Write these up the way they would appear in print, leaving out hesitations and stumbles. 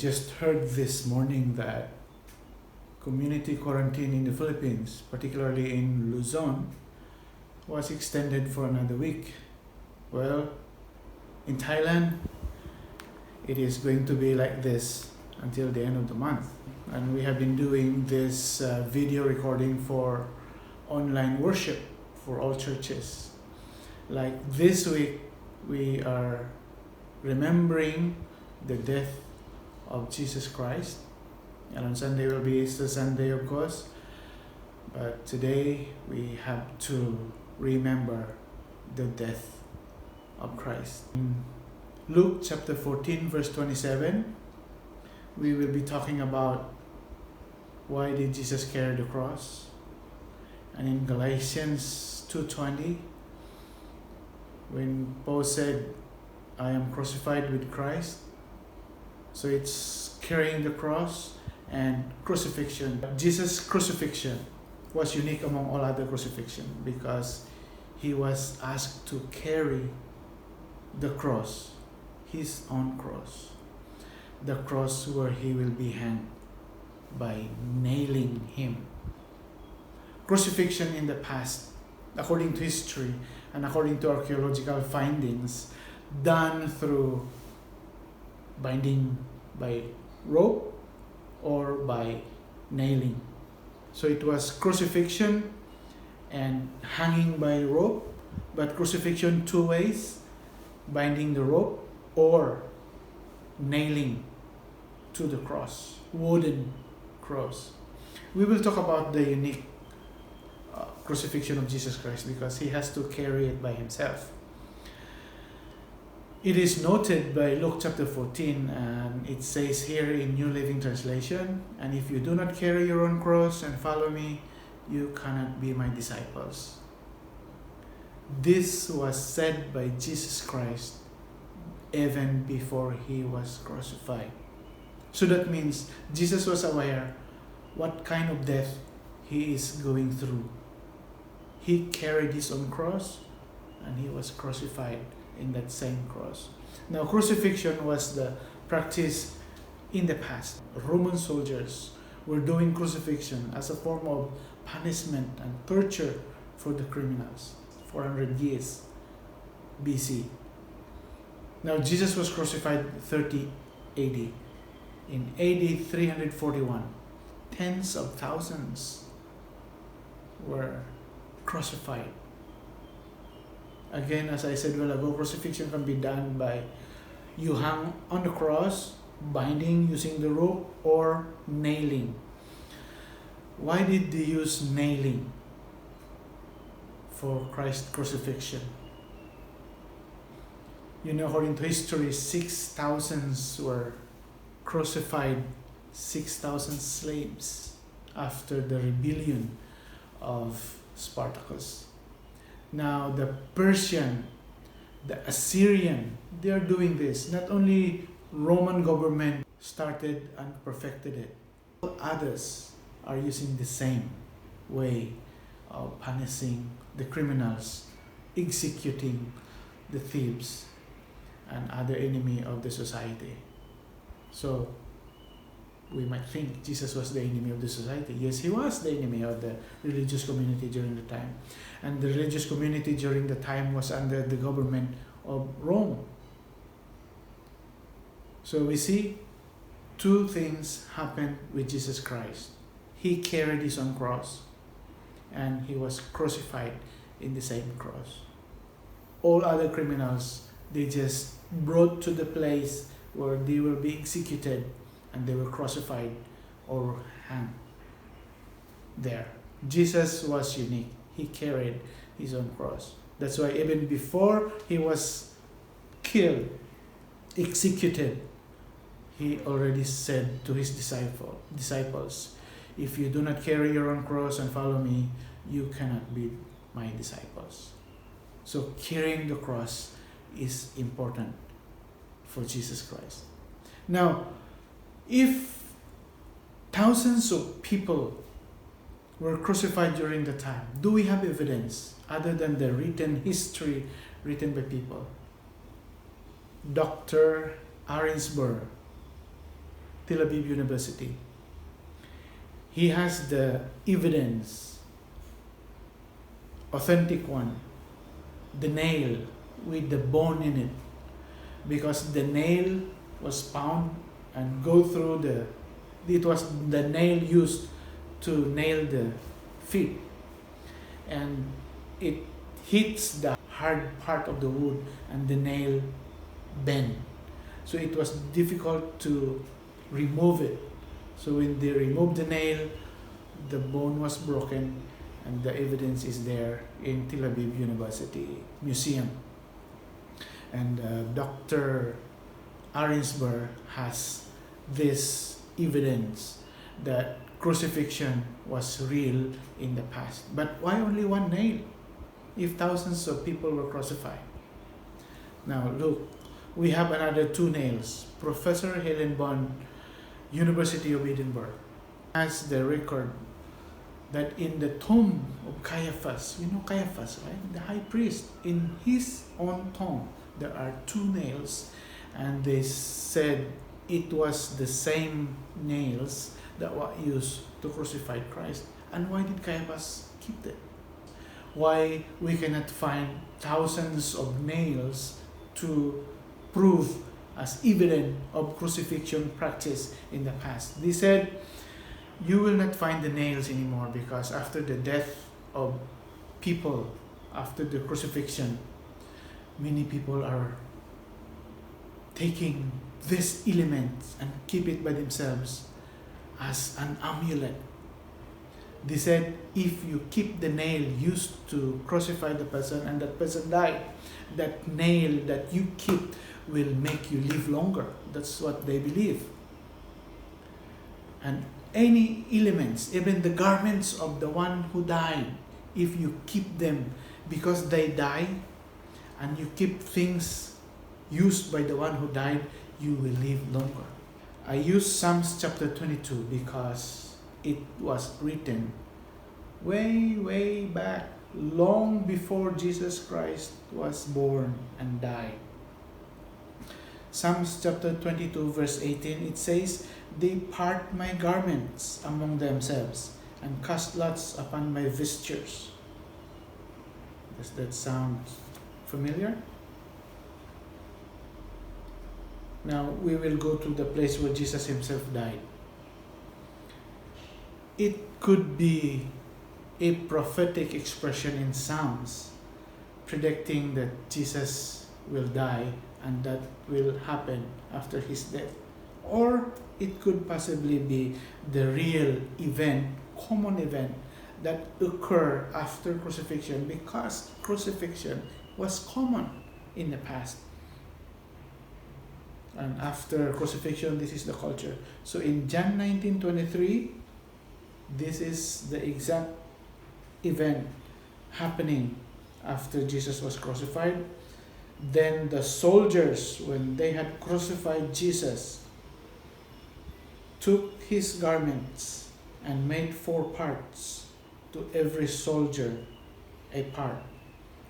just heard this morning that community quarantine in the Philippines, particularly in Luzon, was extended for another week. Well, in Thailand, it is going to be like this until the end of the month. And we have been doing this video recording for online worship for all churches. Like this week, we are remembering the death of Jesus Christ. And on Sunday will be Easter Sunday, of course. But today we have to remember the death of Christ. In Luke chapter 14, verse 27, we will be talking about why did Jesus carry the cross. And in Galatians 2:20, when Paul said, I am crucified with Christ. So it's carrying the cross and crucifixion. Jesus' crucifixion was unique among all other crucifixion because he was asked to carry the cross, his own cross, the cross where he will be hanged by nailing him. Crucifixion in the past, according to history and according to archaeological findings, done through binding by rope or by nailing. So it was crucifixion and hanging by rope, but crucifixion two ways, binding the rope or nailing to the cross, wooden cross. We will talk about the unique crucifixion of Jesus Christ because he has to carry it by himself. It is noted by Luke chapter 14, and it says here in New Living Translation, and if you do not carry your own cross and follow me, you cannot be my disciples. This was said by Jesus Christ even before he was crucified. So that means Jesus was aware what kind of death he is going through. He carried his own cross and he was crucified in that same cross. Now, crucifixion was the practice in the past. Roman soldiers were doing crucifixion as a form of punishment and torture for the criminals 400 years BC. Now, Jesus was crucified 30 AD. In AD 341, tens of thousands were crucified. Again, as I said a while ago, crucifixion can be done by you hang on the cross, binding using the rope, or nailing. Why did they use nailing for Christ's crucifixion? You know, according to history, 6,000 were crucified, 6,000 slaves after the rebellion of Spartacus. Now the Persian, the Assyrian, they are doing this. Not only Roman government started and perfected it, others are using the same way of punishing the criminals, executing the thieves and other enemy of the society. So we might think Jesus was the enemy of the society. Yes, he was the enemy of the religious community during the time. And the religious community during the time was under the government of Rome. So we see two things happen with Jesus Christ. He carried his own cross and he was crucified in the same cross. All other criminals, they just brought to the place where they will be executed and they were crucified or hanged there. Jesus was unique. He carried his own cross. That's why even before he was killed, executed, he already said to his disciples, if you do not carry your own cross and follow me, you cannot be my disciples. So carrying the cross is important for Jesus Christ. Now, if thousands of people were crucified during the time, do we have evidence other than the written history written by people? Dr. Arensberg Tel Aviv University. He has the evidence, authentic one, the nail with the bone in it, because the nail was found and go through it was the nail used to nail the feet, and it hits the hard part of the wood and the nail bent. So it was difficult to remove it. So when they removed the nail, the bone was broken, and the evidence is there in Tel Aviv University Museum. And Dr. Arinsberg has this evidence that crucifixion was real in the past. But why only one nail if thousands of people were crucified? Now look, we have another two nails. Professor Helen Bond, University of Edinburgh, has the record that in the tomb of Caiaphas, you know Caiaphas, right? The high priest, in his own tomb, there are two nails, and they said it was the same nails that were used to crucify Christ. And why did Caiaphas keep them? Why we cannot find thousands of nails to prove as evidence of crucifixion practice in the past? They said, you will not find the nails anymore, because after the death of people, after the crucifixion, many people are taking these elements and keep it by themselves as an amulet. They said, if you keep the nail used to crucify the person and that person died, that nail that you keep will make you live longer. That's what they believe. And any elements, even the garments of the one who died, if you keep them because they die, and you keep things used by the one who died, you will live longer. I use Psalms chapter 22 because it was written way back, long before Jesus Christ was born and died. Psalms chapter 22 verse 18, it says, they part my garments among themselves and cast lots upon my vestures. Does that sound familiar? Now we will go to the place where Jesus himself died. It could be a prophetic expression in Psalms predicting that Jesus will die and that will happen after his death. Or it could possibly be the real event, common event that occurred after crucifixion, because crucifixion was common in the past. And after crucifixion, this is the culture. So in John 19:23, this is the exact event happening after Jesus was crucified. Then the soldiers, when they had crucified Jesus, took his garments and made 4 parts, to every soldier a part,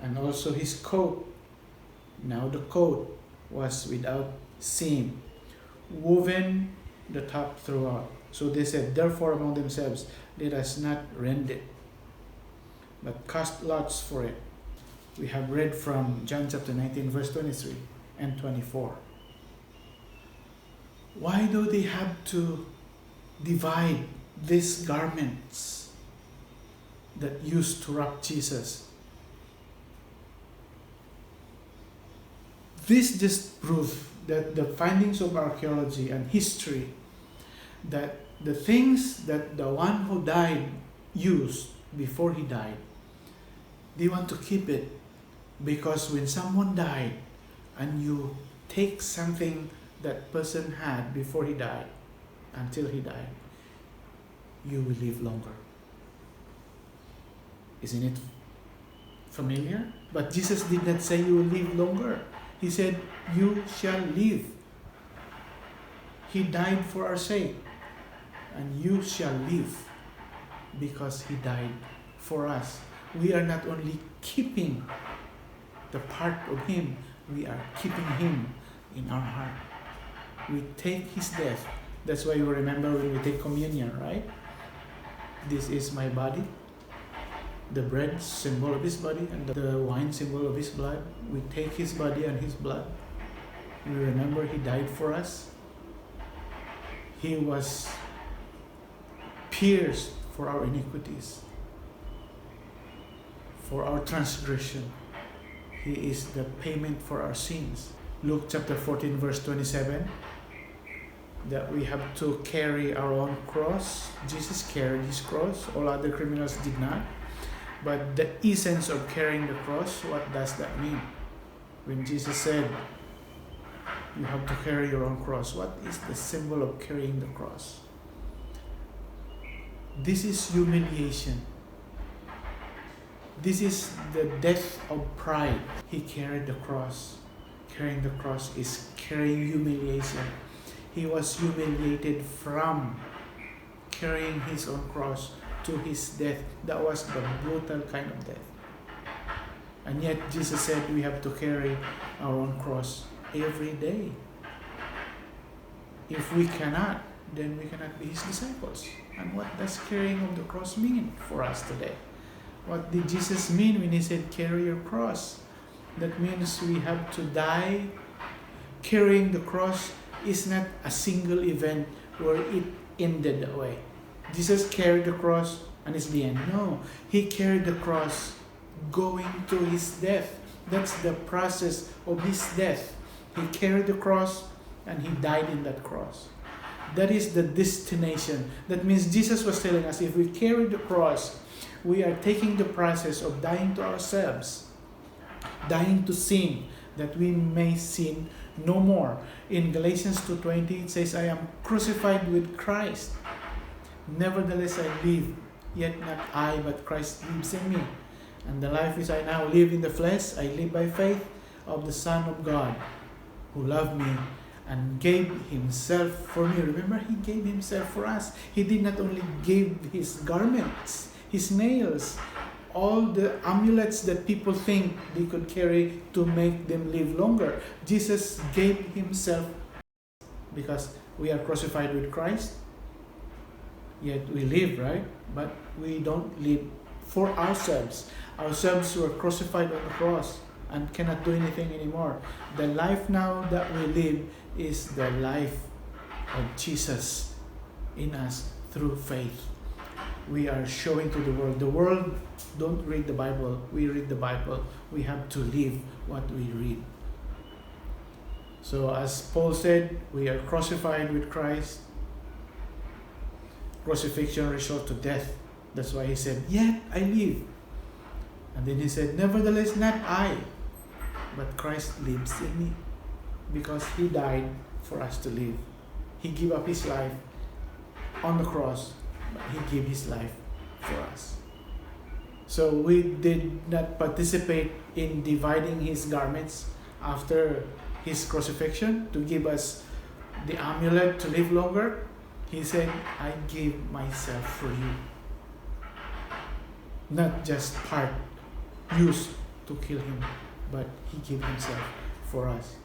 and also his coat. Now the coat was without seam, woven the top throughout. So they said, therefore among themselves, let us not rend it, but cast lots for it. We have read from John chapter 19 verse 23 and 24. Why do they have to divide these garments that used to wrap Jesus? This just proves that the findings of archaeology and history, that the things that the one who died used before he died, they want to keep it, because when someone died and you take something that person had before he died until he died, you will live longer. Isn't it familiar? But Jesus did not say you will live longer. He said, you shall live. He died for our sake, and you shall live because he died for us. We are not only keeping the part of him, we are keeping him in our heart. We take his death That's why you remember when we take communion, right? This is my body. The bread, symbol of his body, and the wine, symbol of his blood. We take his body and his blood. We remember he died for us. He was pierced for our iniquities, for our transgression. He is the payment for our sins. Luke chapter 14 verse 27, that we have to carry our own cross. Jesus carried his cross. All other criminals did not. But the essence of carrying the cross, what does that mean? When Jesus said, you have to carry your own cross, what is the symbol of carrying the cross? This is humiliation. This is the death of pride. He carried the cross. Carrying the cross is carrying humiliation. He was humiliated from carrying his own cross to his death. That was the brutal kind of death. And yet Jesus said we have to carry our own cross every day. If we cannot, then we cannot be his disciples. And what does carrying of the cross mean for us today? What did Jesus mean when he said carry your cross? That means we have to die. Carrying the cross is not a single event where it ended that way. Jesus carried the cross and it's the end. No, he carried the cross going to his death. That's the process of his death. He carried the cross and he died in that cross. That is the destination. That means Jesus was telling us, if we carry the cross, we are taking the process of dying to ourselves, dying to sin, that we may sin no more. In Galatians 2:20 it says, I am crucified with Christ. Nevertheless I live, yet not I, but Christ lives in me. And the life which I now live in the flesh, I live by faith of the Son of God, who loved me and gave himself for me. Remember, he gave himself for us. He did not only give his garments, his nails, all the amulets that people think they could carry to make them live longer. Jesus gave himself, because we are crucified with Christ, yet we live, right? But we don't live for ourselves. Ourselves were crucified on the cross and cannot do anything anymore. The life now that we live is the life of Jesus in us through faith. We are showing to the world. The world don't read the Bible. We read the Bible. We have to live what we read. So as Paul said, we are crucified with Christ. Crucifixion results to death. That's why he said, yet I live. And then he said, nevertheless not I, but Christ lives in me. Because he died for us to live. He gave up his life on the cross, but he gave his life for us. So we did not participate in dividing his garments after his crucifixion to give us the amulet to live longer. He said, I give myself for you. Not just part used to kill him, but he gave himself for us.